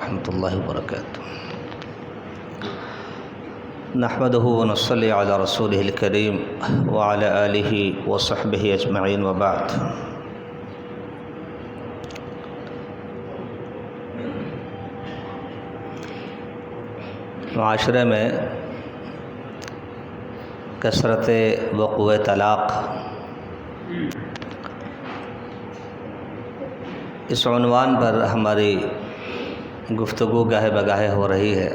ورحمۃ اللہ وبرکاتہ۔ نحمدہ ونصلی علی رسولہ الکریم وعلی آلہ وصحبہ اجمعین وبعد۔ معاشرے میں کثرت وقوع طلاق، اس عنوان پر ہماری گفتگو گاہے بگاہے ہو رہی ہے۔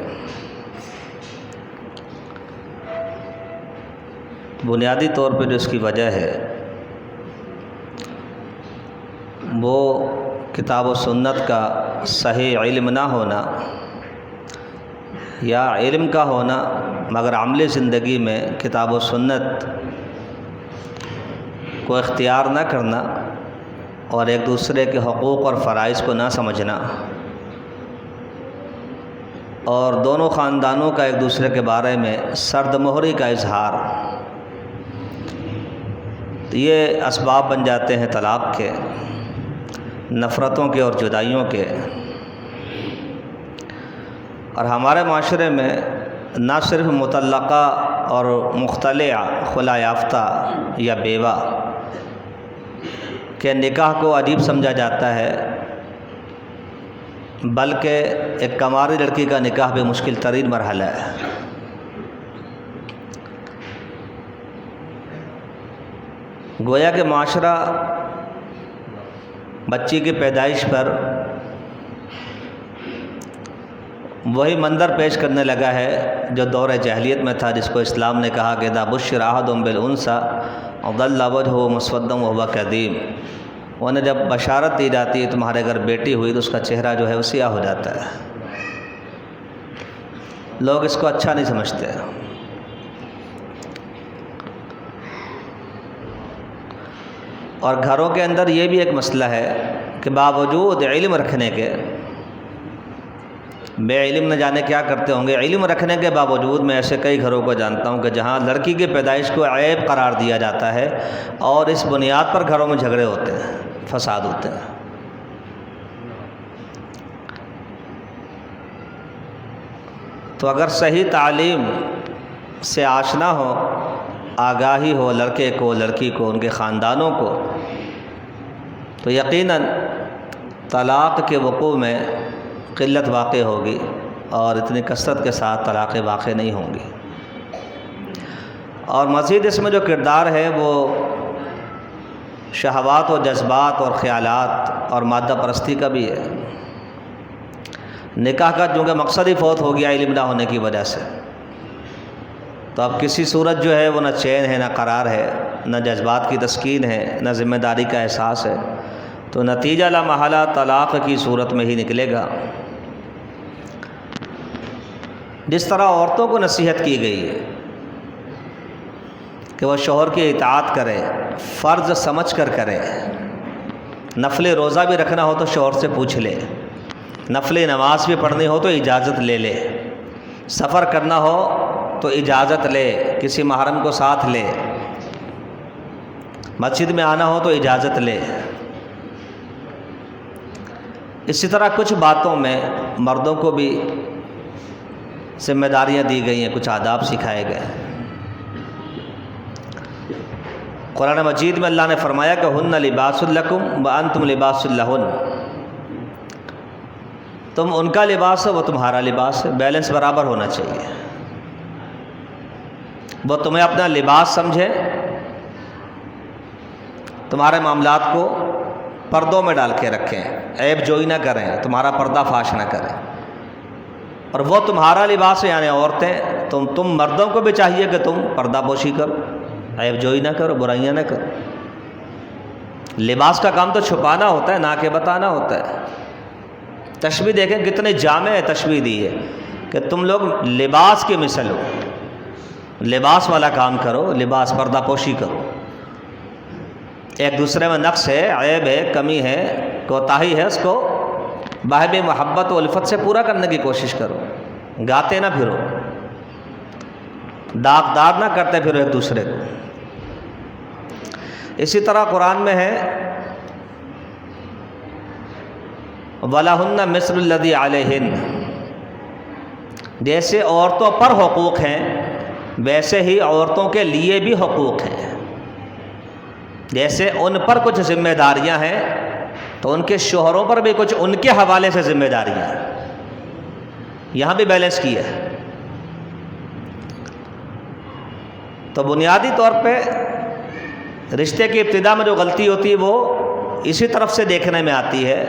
بنیادی طور پہ جو اس کی وجہ ہے وہ کتاب و سنت کا صحیح علم نہ ہونا، یا علم کا ہونا مگر عملی زندگی میں کتاب و سنت کو اختیار نہ کرنا، اور ایک دوسرے کے حقوق اور فرائض کو نہ سمجھنا، اور دونوں خاندانوں کا ایک دوسرے کے بارے میں سرد مہری کا اظہار، یہ اسباب بن جاتے ہیں طلاق کے، نفرتوں کے اور جدائیوں کے۔ اور ہمارے معاشرے میں نہ صرف مطلقہ اور مختلع خلا یافتہ یا بیوہ کہ نکاح کو عجیب سمجھا جاتا ہے، بلکہ ایک کماری لڑکی کا نکاح بھی مشکل ترین مرحلہ ہے۔ گویا کہ معاشرہ بچی کی پیدائش پر وہی منظر پیش کرنے لگا ہے جو دور جاہلیت میں تھا، جس کو اسلام نے کہا کہ اذا بشر احدهم بالانثى ظل وجهه مسودا وهو كظيم۔ انہیں جب بشارت دی جاتی ہے تمہارے گھر بیٹی ہوئی تو اس کا چہرہ جو ہے وہ سیاہ ہو جاتا ہے، لوگ اس کو اچھا نہیں سمجھتے۔ اور گھروں کے اندر یہ بھی ایک مسئلہ ہے کہ باوجود علم رکھنے کے، بے علم نہ جانے کیا کرتے ہوں گے، علم رکھنے کے باوجود میں ایسے کئی گھروں کو جانتا ہوں کہ جہاں لڑکی کی پیدائش کو عیب قرار دیا جاتا ہے، اور اس بنیاد پر گھروں میں جھگڑے ہوتے ہیں، فساد ہوتے ہیں۔ تو اگر صحیح تعلیم سے آشنا ہو، آگاہی ہو لڑکے کو، لڑکی کو، ان کے خاندانوں کو، تو یقیناً طلاق کے وقوع میں قلت واقع ہوگی، اور اتنی کثرت کے ساتھ طلاقیں واقع نہیں ہوں گی۔ اور مزید اس میں جو کردار ہے وہ شہوات و جذبات اور خیالات اور مادہ پرستی کا بھی ہے۔ نکاح کا چونکہ مقصد ہی فوت ہو گیا علم نہ ہونے کی وجہ سے، تو اب کسی صورت جو ہے وہ نہ چین ہے، نہ قرار ہے، نہ جذبات کی تسکین ہے، نہ ذمہ داری کا احساس ہے، تو نتیجہ لا محالہ طلاق کی صورت میں ہی نکلے گا۔ جس طرح عورتوں کو نصیحت کی گئی ہے کہ وہ شوہر کی اطاعت کرے، فرض سمجھ کر کرے، نفل روزہ بھی رکھنا ہو تو شوہر سے پوچھ لے، نفل نماز بھی پڑھنی ہو تو اجازت لے لے، سفر کرنا ہو تو اجازت لے، کسی محرم کو ساتھ لے، مسجد میں آنا ہو تو اجازت لے۔ اسی طرح کچھ باتوں میں مردوں کو بھی ذمہ داریاں دی گئی ہیں، کچھ آداب سکھائے گئے۔ قرآن مجید میں اللہ نے فرمایا کہ ہن لباس لکم وانتم لباس لہن، تم ان کا لباس ہو، وہ تمہارا لباس ہے، بیلنس برابر ہونا چاہیے۔ وہ تمہیں اپنا لباس سمجھے، تمہارے معاملات کو پردوں میں ڈال کے رکھیں، عیب جوئی نہ کریں، تمہارا پردہ فاش نہ کریں، اور وہ تمہارا لباس ہے، یعنی عورتیں، تم مردوں کو بھی چاہیے کہ تم پردہ پوشی کرو، عیب جوئی نہ کرو، برائیاں نہ کرو۔ لباس کا کام تو چھپانا ہوتا ہے، نہ کہ بتانا ہوتا ہے۔ تشبیہ دیکھیں کتنے جامع تشبیہ دی ہے کہ تم لوگ لباس کی مثل ہو، لباس والا کام کرو، لباس پردہ پوشی کرو۔ ایک دوسرے میں نقص ہے، عیب ہے، کمی ہے، کوتاہی ہے، اس کو باہمی محبت و الفت سے پورا کرنے کی کوشش کرو، گاتے نہ پھرو، داغدار نہ کرتے پھرو ایک دوسرے کو۔ اسی طرح قرآن میں ہے وَلَهُنَّ مِثْلُ الَّذِي عَلَيْهِنَّ، جیسے عورتوں پر حقوق ہیں ویسے ہی عورتوں کے لیے بھی حقوق ہیں. جیسے ان پر کچھ ذمہ داریاں ہیں تو ان کے شوہروں پر بھی کچھ ان کے حوالے سے ذمہ داریاں ہیں. یہاں بھی بیلنس کیا ہے. تو بنیادی طور پہ رشتے کی ابتدا میں جو غلطی ہوتی ہے وہ اسی طرف سے دیکھنے میں آتی ہے.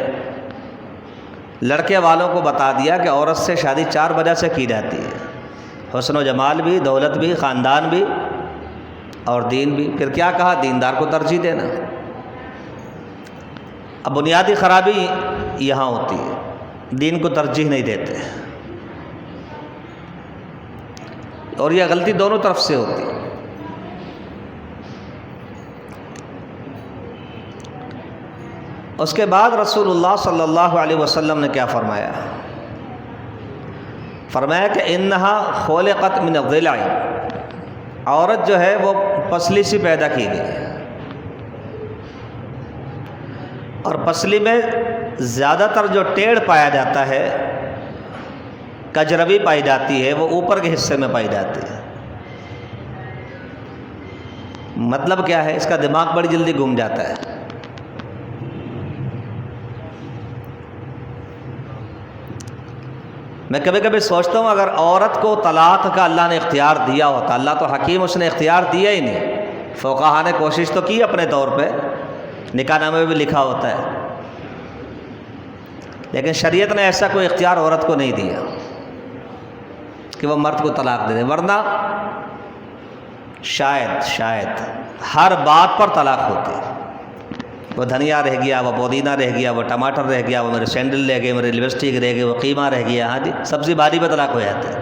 لڑکے والوں کو بتا دیا کہ عورت سے شادی 4 وجہ سے کی جاتی ہے: حسن و جمال بھی، دولت بھی، خاندان بھی اور دین بھی. پھر کیا کہا؟ دیندار کو ترجیح دینا. اب بنیادی خرابی یہاں ہوتی ہے، دین کو ترجیح نہیں دیتے، اور یہ غلطی دونوں طرف سے ہوتی ہے. اس کے بعد رسول اللہ صلی اللہ علیہ وسلم نے کیا فرمایا؟ فرمایا کہ انہا خلقت من الضلع، عورت جو ہے وہ پسلی سے پیدا کی گئی ہے، اور پسلی میں زیادہ تر جو ٹیڑھ پایا جاتا ہے، کجروی پائی جاتی ہے، وہ اوپر کے حصے میں پائی جاتی ہے. مطلب کیا ہے؟ اس کا دماغ بڑی جلدی گم جاتا ہے. میں کبھی کبھی سوچتا ہوں اگر عورت کو طلاق کا اللہ نے اختیار دیا ہوتا، اللہ تو حکیم، اس نے اختیار دیا ہی نہیں. فقہا نے کوشش تو کی اپنے طور پہ، نکاح نامے میں بھی لکھا ہوتا ہے، لیکن شریعت نے ایسا کوئی اختیار عورت کو نہیں دیا کہ وہ مرد کو طلاق دے دے. ورنہ شاید ہر بات پر طلاق ہوتی ہے. وہ دھنیا رہ گیا، وہ پودینہ رہ گیا، وہ ٹماٹر رہ گیا، وہ میرے سینڈل رہ گئے، میرے لپسٹک رہ گئے، وہ قیمہ رہ گیا. ہاں جی، سبزی بھاری پہ طلاق ہو جاتا ہے.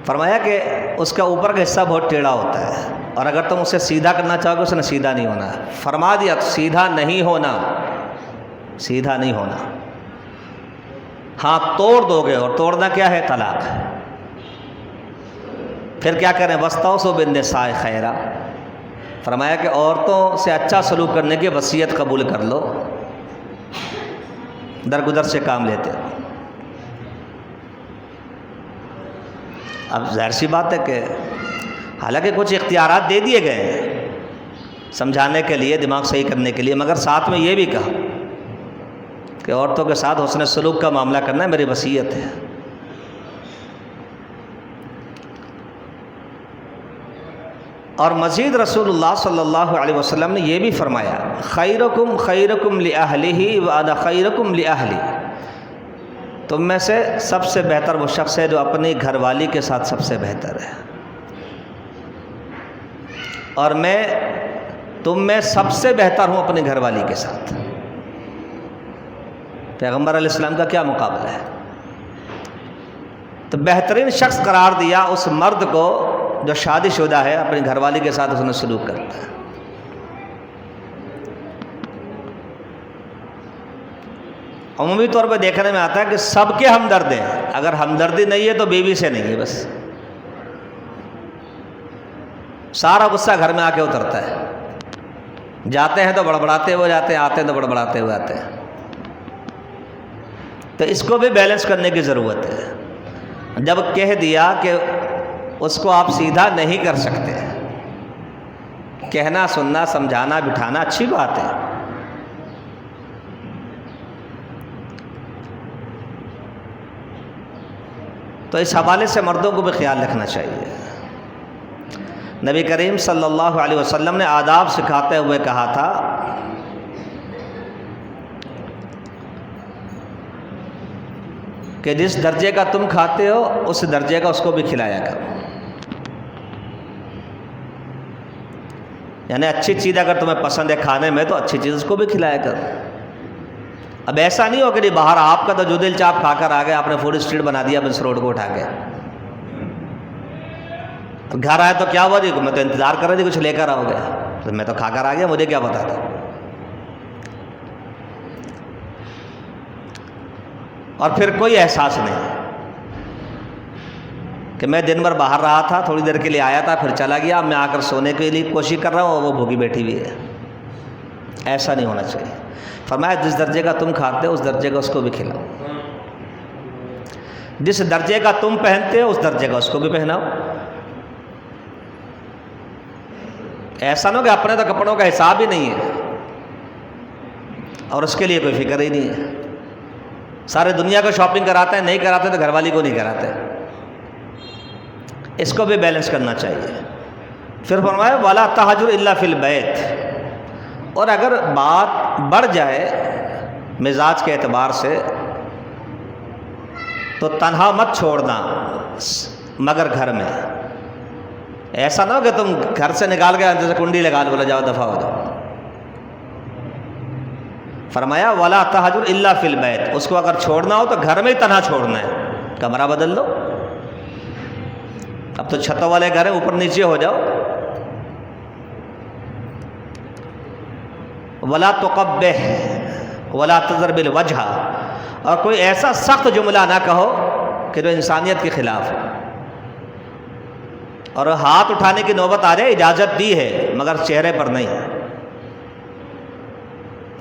فرمایا کہ اس کا اوپر کا حصہ بہت ٹیڑھا ہوتا ہے، اور اگر تم اسے سیدھا کرنا چاہو گے اس نے سیدھا نہیں ہونا. فرما دیا سیدھا نہیں ہونا. ہاں توڑ دو گے، اور توڑنا کیا ہے؟ طلاق. پھر کیا کریں؟ وَاسْتَوْصُوا بِالنِّسَاءِ خَيْرًا. فرمایا کہ عورتوں سے اچھا سلوک کرنے کی وصیت قبول کر لو. درگزر سے کام لیتے. اب ظاہر سی بات ہے کہ حالانکہ کچھ اختیارات دے دیے گئے ہیں سمجھانے کے لیے، دماغ صحیح کرنے کے لیے، مگر ساتھ میں یہ بھی کہا کہ عورتوں کے ساتھ حسن سلوک کا معاملہ کرنا ہے، میری وصیت ہے. اور مزید رسول اللہ صلی اللہ علیہ وسلم نے یہ بھی فرمایا: خیرکم خیرکم لأہلہ وأنا خیرکم لأہلی. تم میں سے سب سے بہتر وہ شخص ہے جو اپنی گھر والی کے ساتھ سب سے بہتر ہے، اور میں تم میں سب سے بہتر ہوں اپنی گھر والی کے ساتھ. پیغمبر علیہ السلام کا کیا مقابلہ ہے؟ تو بہترین شخص قرار دیا اس مرد کو جو شادی شدہ ہے، اپنی گھر والی کے ساتھ اس نے سلوک کرتا ہے. عمومی طور پہ دیکھنے میں آتا ہے کہ سب کے ہمدرد ہیں، اگر ہمدردی نہیں ہے تو بیوی سے نہیں ہے. بس سارا غصہ گھر میں آ کے اترتا ہے. جاتے ہیں تو بڑبڑاتے ہوئے جاتے ہیں، آتے ہیں تو بڑبڑاتے ہوئے آتے ہیں. تو اس کو بھی بیلنس کرنے کی ضرورت ہے. جب کہہ دیا کہ اس کو آپ سیدھا نہیں کر سکتے، کہنا سننا سمجھانا بٹھانا اچھی بات ہے، تو اس حوالے سے مردوں کو بھی خیال رکھنا چاہیے. نبی کریم صلی اللہ علیہ وسلم نے آداب سکھاتے ہوئے کہا تھا کہ جس درجے کا تم کھاتے ہو اس درجے کا اس کو بھی کھلایا کرو. یعنی اچھی چیز اگر تمہیں پسند ہے کھانے میں تو اچھی چیز اس کو بھی کھلایا کرو. اب ایسا نہیں ہو کہ باہر آپ کا تو جو دل چاپ کھا کر آ گئے، آپ نے فوڈ اسٹریٹ بنا دیا اس روڈ کو اٹھا کے. گھر آئے تو کیا ہوا جی؟ میں تو انتظار کر رہی تھی کچھ لے کر آؤ گے، تو میں تو کھا کر آ گیا، مجھے کیا پتا تھا. اور پھر کوئی احساس نہیں کہ میں دن بھر باہر رہا تھا، تھوڑی دیر کے لیے آیا تھا، پھر چلا گیا، اب میں آ کر سونے کے لیے کوشش کر رہا ہوں اور وہ بھوکی بیٹھی ہوئی ہے۔ ایسا نہیں ہونا چاہیے۔ فرمایا جس درجے کا تم کھاتے ہو اس درجے کا اس کو بھی کھلاؤ، جس درجے کا تم پہنتے ہو اس درجے کا اس کو بھی پہناؤ۔ ایسا نہ ہو کہ اپنے تو کپڑوں کا حساب ہی نہیں ہے اور اس کے لیے کوئی فکر ہی نہیں ہے۔ سارے دنیا کو شاپنگ کراتے ہیں، نہیں کراتے تو گھر والی کو نہیں کراتے۔ اس کو بھی بیلنس کرنا چاہیے۔ پھر فرمایا وَلَا تَحْجُرْ إِلَّا فِي الْبَيْتِ، اور اگر بات بڑھ جائے مزاج کے اعتبار سے تو تنہا مت چھوڑنا مگر گھر میں۔ ایسا نہ ہو کہ تم گھر سے نکال کے اندر سے کنڈی لگا لو، بولا جاؤ دفعہ ہو جاؤ۔ فرمایا وَلَا تَحْجُرْ إِلَّا فِي الْبَيْتِ، اس کو اگر چھوڑنا ہو تو گھر میں ہی تنہا چھوڑنا ہے، کمرہ بدل دو۔ اب تو چھتوں والے گھر ہیں، اوپر نیچے ہو جاؤ۔ وَلَا تُقَبِّحْ وَلَا تَضْرِبِ الْوَجْهَ، اور کوئی ایسا سخت جملہ نہ کہو کہ جو انسانیت کے خلاف ہے۔ اور ہاتھ اٹھانے کی نوبت آ جائے، اجازت دی ہے مگر چہرے پر نہیں۔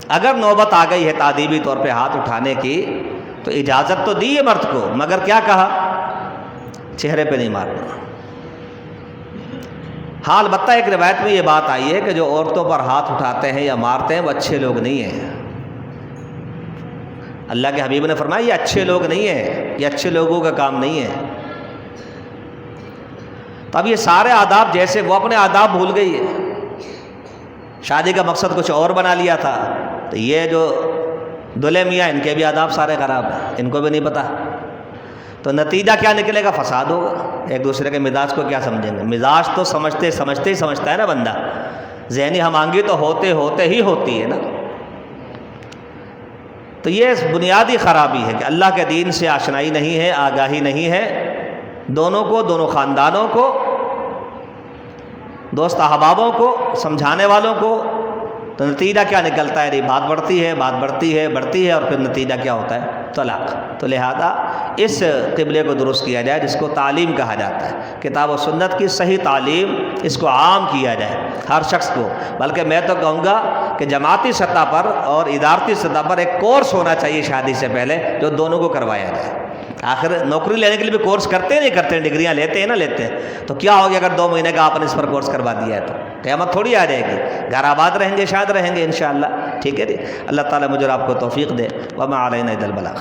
اگر نوبت آ گئی ہے تادیبی طور پہ ہاتھ اٹھانے کی تو اجازت تو دی ہے مرد کو، مگر کیا کہا؟ چہرے پہ نہیں مارنا۔ ہاں البتہ ایک روایت میں یہ بات آئی ہے کہ جو عورتوں پر ہاتھ اٹھاتے ہیں یا مارتے ہیں وہ اچھے لوگ نہیں ہیں۔ اللہ کے حبیب نے فرمایا یہ اچھے لوگ نہیں ہیں، یہ اچھے لوگوں کا کام نہیں ہے۔ تو اب یہ سارے آداب، جیسے وہ اپنے آداب بھول گئی ہے، شادی کا مقصد کچھ اور بنا لیا تھا، تو یہ جو دلہے میاں ان کے بھی آداب سارے خراب ہیں، ان کو بھی نہیں پتہ۔ تو نتیجہ کیا نکلے گا؟ فساد ہوگا۔ ایک دوسرے کے مزاج کو کیا سمجھیں گے؟ مزاج تو سمجھتے ہی سمجھتا ہے نا بندہ، ذہنی ہم آہنگی تو ہوتے ہی ہوتی ہے نا۔ تو یہ بنیادی خرابی ہے کہ اللہ کے دین سے آشنائی نہیں ہے، آگاہی نہیں ہے، دونوں کو، دونوں خاندانوں کو، دوست احبابوں کو، سمجھانے والوں کو۔ تو نتیجہ کیا نکلتا ہے؟ بات بڑھتی ہے اور پھر نتیجہ کیا ہوتا ہے؟ طلاق۔ تو لہذا اس قبلے کو درست کیا جائے جس کو تعلیم کہا جاتا ہے، کتاب و سنت کی صحیح تعلیم، اس کو عام کیا جائے ہر شخص کو۔ بلکہ میں تو کہوں گا کہ جماعتی سطح پر اور ادارتی سطح پر ایک کورس ہونا چاہیے شادی سے پہلے، جو دونوں کو کروایا جائے۔ آخر نوکری لینے کے لیے بھی کورس کرتے نہیں کرتے ہیں، ڈگریاں لیتے ہیں نا، لیتے ہیں۔ تو کیا ہو گیا اگر 2 مہینے کا آپ نے اس پر کورس کروا دیا ہے تو قیامت تھوڑی آ جائے گی، گھر آباد رہیں گے، شاد رہیں گے انشاءاللہ۔ ٹھیک ہے جی، اللہ تعالیٰ مجھے اور آپ کو توفیق دے۔ وما علینا الا البلاغ۔